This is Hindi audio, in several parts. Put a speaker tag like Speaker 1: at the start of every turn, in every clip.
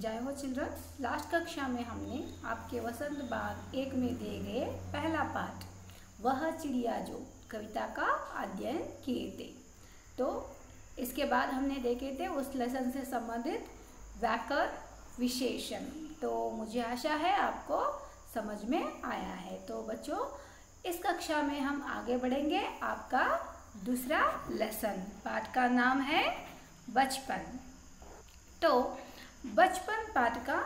Speaker 1: जय हो चिल्ड्रन। लास्ट कक्षा में हमने आपके वसंत बाग 1 में दिए गए पहला पाठ वह चिड़िया जो कविता का अध्ययन किए थे। तो इसके बाद हमने देखे थे उस लेसन से संबंधित व्याकरण विशेषण। तो मुझे आशा है आपको समझ में आया है। तो बच्चों, इस कक्षा में हम आगे बढ़ेंगे। आपका दूसरा लेसन, पाठ का नाम है बचपन। तो बचपन पाठ का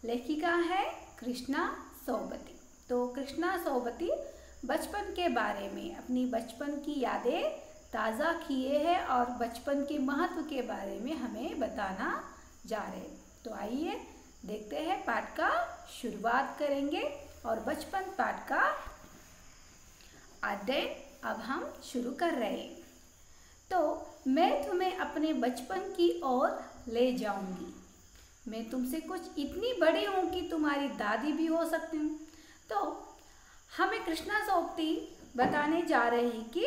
Speaker 1: लेखिका है कृष्णा सोबती। तो कृष्णा सोबती बचपन के बारे में अपनी बचपन की यादें ताज़ा किए हैं और बचपन के महत्व के बारे में हमें बताना जा रहे हैं। तो आइए देखते हैं, पाठ का शुरुआत करेंगे और बचपन पाठ का अध्ययन अब हम शुरू कर रहे हैं। तो मैं तुम्हें अपने बचपन की ओर ले जाऊंगी। मैं तुमसे कुछ इतनी बड़ी हूँ कि तुम्हारी दादी भी हो सकती हूँ। तो हमें कृष्णा सोबती बताने जा रहे हैं कि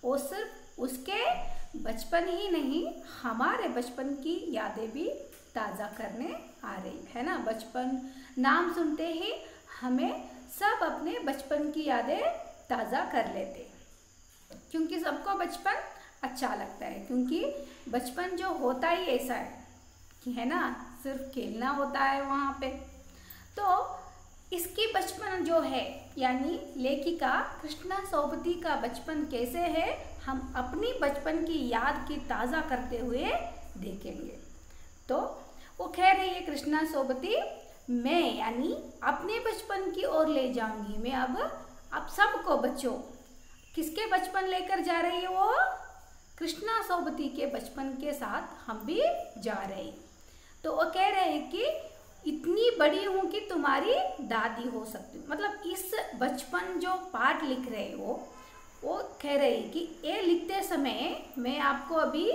Speaker 1: वो सिर्फ उसके बचपन ही नहीं, हमारे बचपन की यादें भी ताज़ा करने आ रही है ना। बचपन नाम सुनते ही हमें सब अपने बचपन की यादें ताज़ा कर लेते, क्योंकि सबको बचपन अच्छा लगता है। क्योंकि बचपन जो होता ही ऐसा है कि है ना, सिर्फ खेलना होता है वहाँ पे। तो इसकी बचपन जो है, यानी लेखिका कृष्णा सोबती का बचपन कैसे है, हम अपनी बचपन की याद की ताज़ा करते हुए देखेंगे। तो वो कह रही है कृष्णा सोबती, मैं यानी अपने बचपन की ओर ले जाऊंगी। मैं अब सबको बच्चों किसके बचपन लेकर जा रही है, वो कृष्णा सोबती के बचपन के साथ हम भी जा रहे हैं। तो वो कह रहे हैं कि इतनी बड़ी हूँ कि तुम्हारी दादी हो सकती हूँ। मतलब इस बचपन जो पाठ लिख रहे हैं वो कह रहे हैं कि ये लिखते समय मैं आपको अभी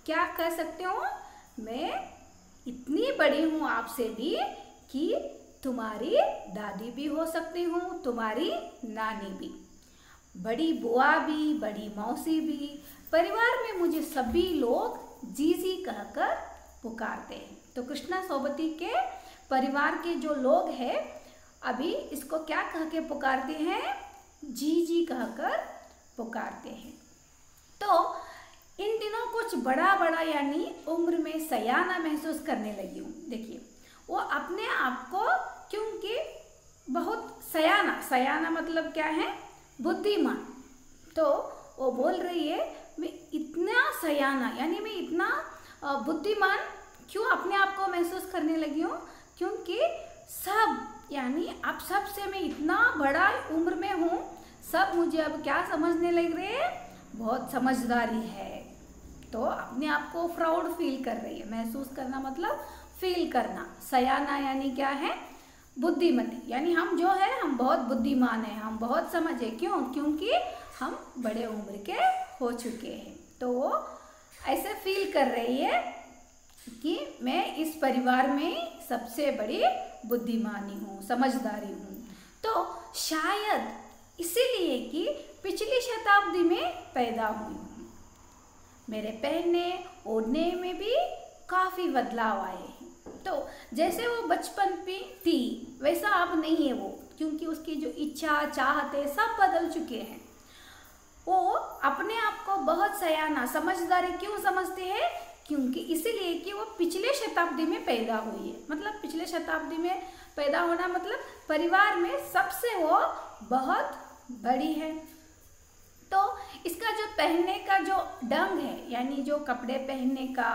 Speaker 1: क्या कर सकती हूँ, मैं इतनी बड़ी हूँ आपसे भी कि तुम्हारी दादी भी हो सकती हूँ, तुम्हारी नानी भी, बड़ी बुआ भी, बड़ी मौसी भी। परिवार में मुझे सभी लोग जीजी कहकर पुकारते हैं। तो कृष्णा सोबती के परिवार के जो लोग हैं अभी इसको क्या कह के पुकारते हैं, जीजी कहकर पुकारते हैं। तो इन दिनों कुछ बड़ा बड़ा यानी उम्र में सयाना महसूस करने लगी हूँ। देखिए, वो अपने आप को, क्योंकि बहुत सयाना मतलब क्या है, बुद्धिमान। तो वो बोल रही है मैं इतना सयाना यानी मैं इतना बुद्धिमान क्यों अपने आप को महसूस करने लगी हूँ, क्योंकि सब यानी अब सब से मैं इतना बड़ा उम्र में हूँ, सब मुझे अब क्या समझने लग रहे हैं, बहुत समझदारी है। तो अपने आप को प्राउड फील कर रही है। महसूस करना मतलब फील करना। सयाना यानी क्या है, बुद्धिमती, यानी हम जो है हम बहुत बुद्धिमान हैं, हम बहुत समझे। क्यों? क्योंकि हम बड़े उम्र के हो चुके हैं। तो वो ऐसे फील कर रही है कि मैं इस परिवार में सबसे बड़ी बुद्धिमानी हूँ, समझदारी हूँ। तो शायद इसीलिए कि पिछली शताब्दी में पैदा हुई हूँ। मेरे पहनने ओढ़ने में भी काफ़ी बदलाव आए हैं। तो जैसे वो बचपन में थी वैसा अब नहीं है वो, क्योंकि उसकी जो इच्छा चाहते सब बदल चुके हैं। वो अपने आप को बहुत सयाना समझदारी क्यों समझते हैं, क्योंकि इसीलिए कि वो पिछले शताब्दी में पैदा हुई है। मतलब पिछले शताब्दी में पैदा होना मतलब परिवार में सबसे वो बहुत बड़ी है। तो इसका जो पहनने का जो ढंग है, यानी जो कपड़े पहनने का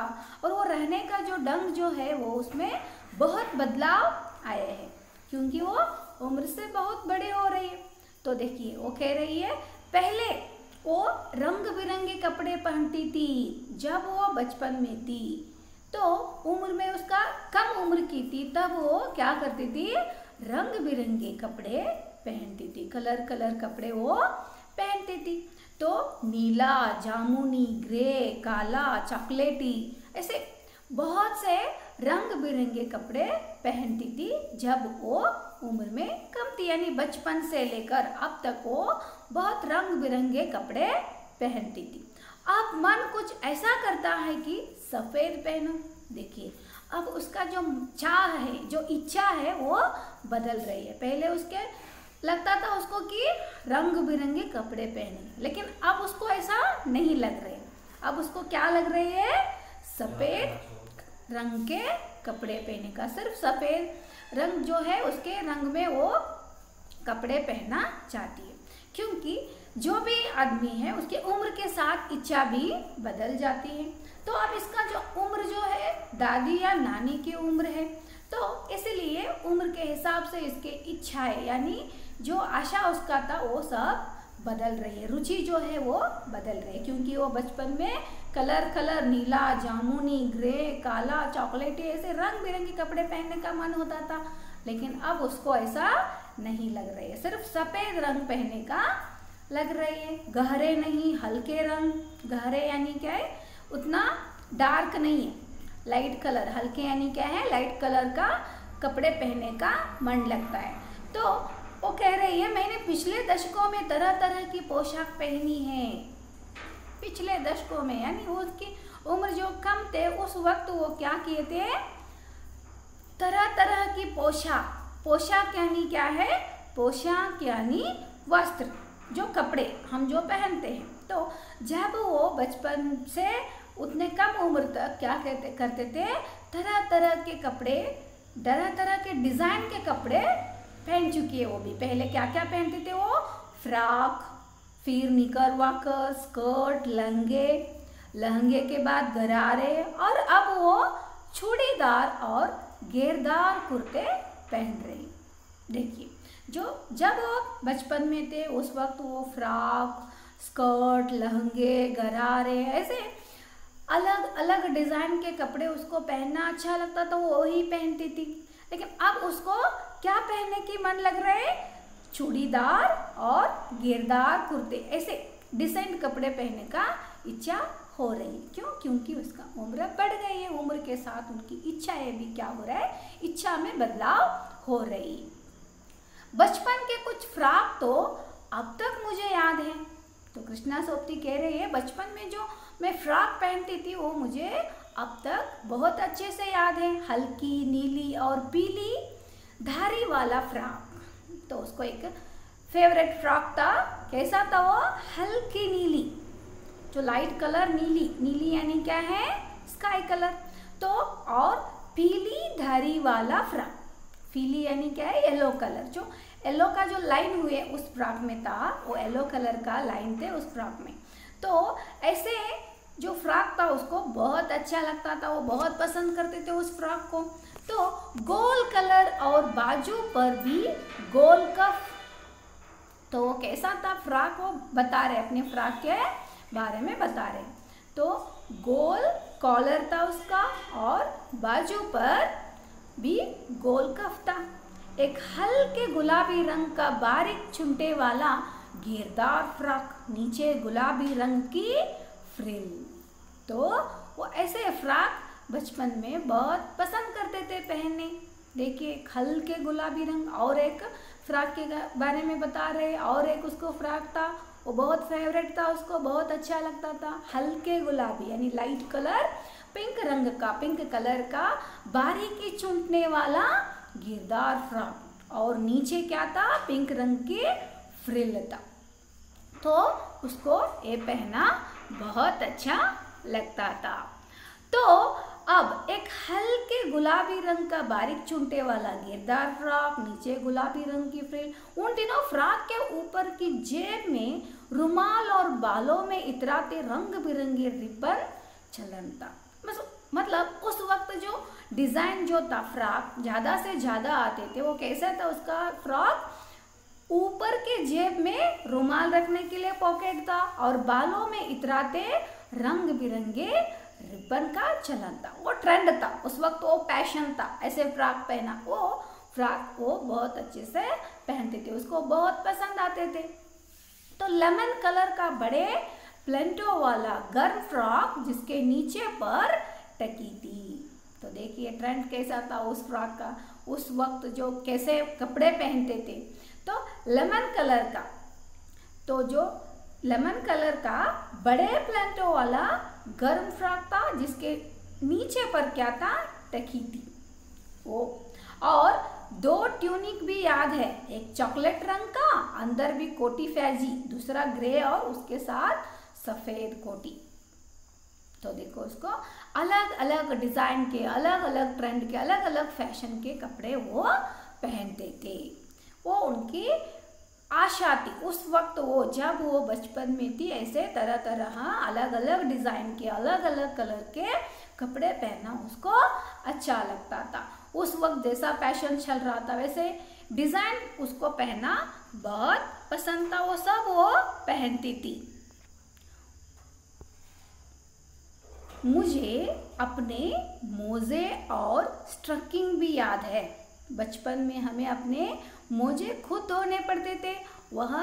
Speaker 1: और वो रहने का जो ढंग जो है, वो उसमें बहुत बदलाव आए हैं, क्योंकि वो उम्र से बहुत बड़े हो रही है। तो देखिए, वो कह रही है पहले वो रंग बिरंगे कपड़े पहनती थी जब वो बचपन में थी। तो उम्र में उसका कम उम्र की थी, तब वो क्या करती थी, रंग बिरंगे कपड़े पहनती थी, कलर कपड़े वो पहनती थी। तो नीला, जामुनी, ग्रे, काला, चॉकलेटी, ऐसे बहुत से रंग बिरंगे कपड़े पहनती थी जब वो उम्र में कम थी। यानी बचपन से लेकर अब तक वो बहुत रंग बिरंगे कपड़े पहनती थी। अब मन कुछ ऐसा करता है कि सफ़ेद पहनो। देखिए, अब उसका जो चाह है, जो इच्छा है, वो बदल रही है। पहले उसके लगता था उसको कि रंग बिरंगे कपड़े पहने, लेकिन अब उसको ऐसा नहीं लग रहे। अब उसको क्या लग रही है? सफ़ेद रंग के कपड़े पहने का, सिर्फ सफ़ेद रंग जो है उसके रंग में वो कपड़े पहनना चाहती है। क्योंकि जो भी आदमी है उसके उम्र के साथ इच्छा भी बदल जाती है। तो अब इसका जो उम्र जो है दादी या नानी की उम्र है, तो इसलिए उम्र के हिसाब से इसके इच्छाएं यानी जो आशा उसका था वो सब बदल रही है। रुचि जो है वो बदल रही है, क्योंकि वो बचपन में कलर नीला, जामुनी, ग्रे, काला, चॉकलेटी ऐसे रंग बिरंगे कपड़े पहनने का मन होता था, लेकिन अब उसको ऐसा नहीं लग रही है, सिर्फ सफ़ेद रंग पहनने का लग रही है। गहरे नहीं, हल्के रंग, गहरे यानी क्या है, उतना डार्क नहीं है, लाइट कलर, हल्के यानी क्या है, लाइट कलर का कपड़े पहनने का मन लगता है। तो वो कह रही है मैंने पिछले दशकों में तरह तरह की पोशाक पहनी है। पिछले दशकों में यानी उसकी उम्र जो कम थे उस वक्त वो क्या किए थे, तरह तरह की पोशाक। पोशाक यानी क्या है? पोशाक यानी वस्त्र, जो कपड़े हम जो पहनते हैं। तो जब वो बचपन से उतने कम उम्र तक क्या करते थे, तरह तरह के कपड़े, तरह तरह के डिज़ाइन के कपड़े पहन चुकी है। वो भी पहले क्या क्या पहनते थे वो, फ्रॉक, फिर निकरवाकर, स्कर्ट, लहंगे के बाद गरारे, और अब वो चूड़ीदार और घेरदार कुर्ते पहन रही। देखिए, जब वो बचपन में थे उस वक्त वो फ्रॉक, स्कर्ट, लहंगे, गरारे ऐसे अलग अलग डिज़ाइन के कपड़े उसको पहनना अच्छा लगता था, वो वही पहनती थी। लेकिन अब उसको क्या पहनने की मन लग रहा है? चूड़ीदार और घेरदार कुर्ते, ऐसे डिसेंट कपड़े पहनने का इच्छा हो रही। क्यों? क्योंकि उसका उम्र बढ़ गई है, उम्र के साथ उनकी इच्छाएं भी क्या हो रहा है, इच्छा में बदलाव हो रही। बचपन के कुछ फ्रॉक तो अब तक मुझे याद है। तो कृष्णा सोपती कह रही है बचपन में जो मैं फ्रॉक पहनती थी वो मुझे अब तक बहुत अच्छे से याद है। हल्की नीली और पीली धारी वाला फ्रॉक, तो उसको एक फेवरेट फ्रॉक था। कैसा था वो? हल्की नीली, जो लाइट कलर, नीली यानी क्या है, स्काई कलर। तो और पीली धारी वाला फ्रॉक, पीली यानी क्या है, येलो कलर। जो येलो का जो लाइन हुए उस फ्रॉक में था, वो येलो कलर का लाइन थे उस फ्रॉक में। तो ऐसे जो फ्रॉक था उसको बहुत अच्छा लगता था, वो बहुत पसंद करते थे उस फ्रॉक को। तो गोल कलर और बाजू पर भी गोल कफ, तो वो कैसा था फ्रॉक, वो बता रहे, अपने फ्रॉक के बारे में बता रहे। तो गोल कॉलर था उसका और बाजू पर भी गोल कफ था। एक हल्के गुलाबी रंग का बारीक चुंटे वाला घेरदार फ्रॉक, नीचे गुलाबी रंग की फ्रिल। तो वो ऐसे फ्रॉक बचपन में बहुत पसंद करते थे पहनने। देखिए, एक हल्के गुलाबी रंग, और एक फ्रॉक के बारे में बता रहे, और एक उसको फ्रॉक था वो बहुत फेवरेट था, उसको बहुत अच्छा लगता था। हल्के गुलाबी यानी लाइट कलर, पिंक रंग का, पिंक कलर का बारीकी चूंटने वाला घेरदार फ्रॉक, और नीचे क्या था, पिंक रंग की फ्रिल था। तो उसको ये पहना बहुत अच्छा लगता था। तो अब एक हल्के गुलाबी रंग का बारीक चुंटे वाला घेरदार फ्रॉक, नीचे गुलाबी रंग की फ्रिल, उन तीनों फ्रॉक के ऊपर की जेब में रुमाल और बालों में इतराते रंग बिरंगे रिबन चलन था। मतलब उस वक्त जो डिज़ाइन जो था, फ्रॉक ज़्यादा से ज़्यादा आते थे। वो कैसा था उसका फ्रॉक? ऊपर के जेब में रुमाल रखने के लिए पॉकेट था और बालों में इतराते रंग बिरंगे रिबन का चलन था। वो ट्रेंड था उस वक्त, वो पैशन था ऐसे फ्रॉक पहना। वो फ्रॉक वो बहुत अच्छे से पहनते थे, उसको बहुत पसंद आते थे। तो लेमन कलर का बड़े प्लेंटो वाला गर्म फ्रॉक जिसके नीचे पर टकी थी। तो देखिए ट्रेंड कैसा था उस फ्रॉक का, उस वक्त जो कैसे कपड़े पहनते थे। तो लेमन कलर का, तो जो लेमन कलर का बड़े प्लेंटो वाला गर्म फ्रॉक था जिसके नीचे पर क्या था, रखी थी वो। और 2 ट्यूनिक भी याद है, एक चॉकलेट रंग का, अंदर भी कोटी फैजी, दूसरा ग्रे और उसके साथ सफ़ेद कोटी। तो देखो उसको अलग अलग डिज़ाइन के, अलग अलग ट्रेंड के, अलग अलग फैशन के कपड़े वो पहनते थे। वो उनकी आशा थी उस वक्त, वो जब वो बचपन में थी, ऐसे तरह तरह अलग अलग डिज़ाइन के, अलग अलग कलर के कपड़े पहनना उसको अच्छा लगता था। उस वक्त जैसा फैशन चल रहा था वैसे डिज़ाइन उसको पहनना बहुत पसंद था, वो सब वो पहनती थी। मुझे अपने मोजे और स्टकिंग भी याद है। बचपन में हमें अपने मोजे खुद धोने पड़ते थे, वह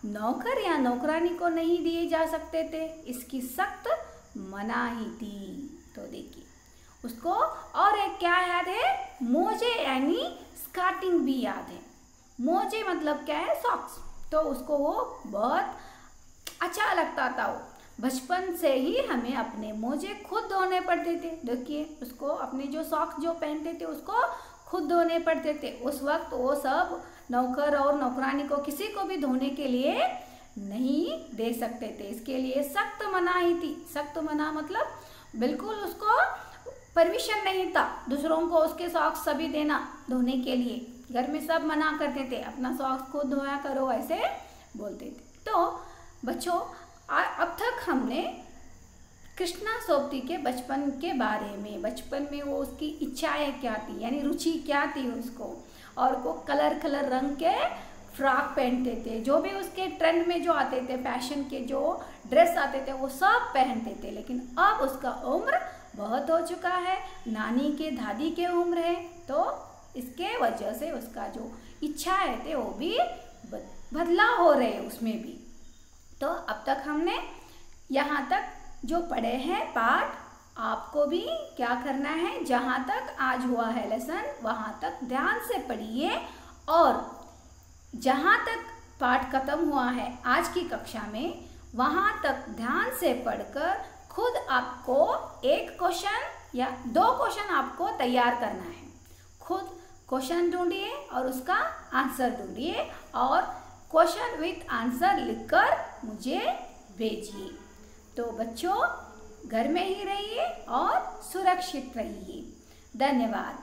Speaker 1: नौकर या नौकरानी को नहीं दिए जा सकते थे, इसकी सख्त मनाही थी। तो देखिए उसको। और एक क्या याद है, मोजे यानी स्कार्टिंग भी याद है। मोजे मतलब क्या है, सॉक्स। तो उसको वो बहुत अच्छा लगता था। वो बचपन से ही हमें अपने मोजे खुद धोने पड़ते थे। देखिए उसको अपने जो सॉक्स जो पहनते थे उसको खुद धोने पड़ते थे। उस वक्त वो सब नौकर और नौकरानी को किसी को भी धोने के लिए नहीं दे सकते थे, इसके लिए सख्त मनाही थी। सख्त मना मतलब बिल्कुल उसको परमिशन नहीं था दूसरों को उसके सॉक्स सभी देना धोने के लिए। घर में सब मना करते थे, अपना सॉक्स खुद धोया करो ऐसे बोलते थे। तो बच्चों अब तक हमने कृष्णा सोबती के बचपन के बारे में, बचपन में वो उसकी इच्छाएं क्या थी, यानी रुचि क्या थी उसको, और वो कलर कलर रंग के फ्रॉक पहनते थे, जो भी उसके ट्रेंड में जो आते थे, फैशन के जो ड्रेस आते थे वो सब पहनते थे। लेकिन अब उसका उम्र बहुत हो चुका है, नानी के दादी के उम्र है, तो इसके वजह से उसका जो इच्छाएं थे वो भी बदलाव हो रहे हैं उसमें भी। तो अब तक हमने यहाँ तक जो पढ़े हैं पाठ, आपको भी क्या करना है, जहाँ तक आज हुआ है लेसन वहाँ तक ध्यान से पढ़िए, और जहाँ तक पाठ खत्म हुआ है आज की कक्षा में वहाँ तक ध्यान से पढ़कर खुद आपको एक क्वेश्चन या 2 क्वेश्चन आपको तैयार करना है। खुद क्वेश्चन ढूंढिए और उसका आंसर ढूंढिए, और क्वेश्चन विथ आंसर लिखकर मुझे भेजिए। तो बच्चों घर में ही रहिए और सुरक्षित रहिए। धन्यवाद।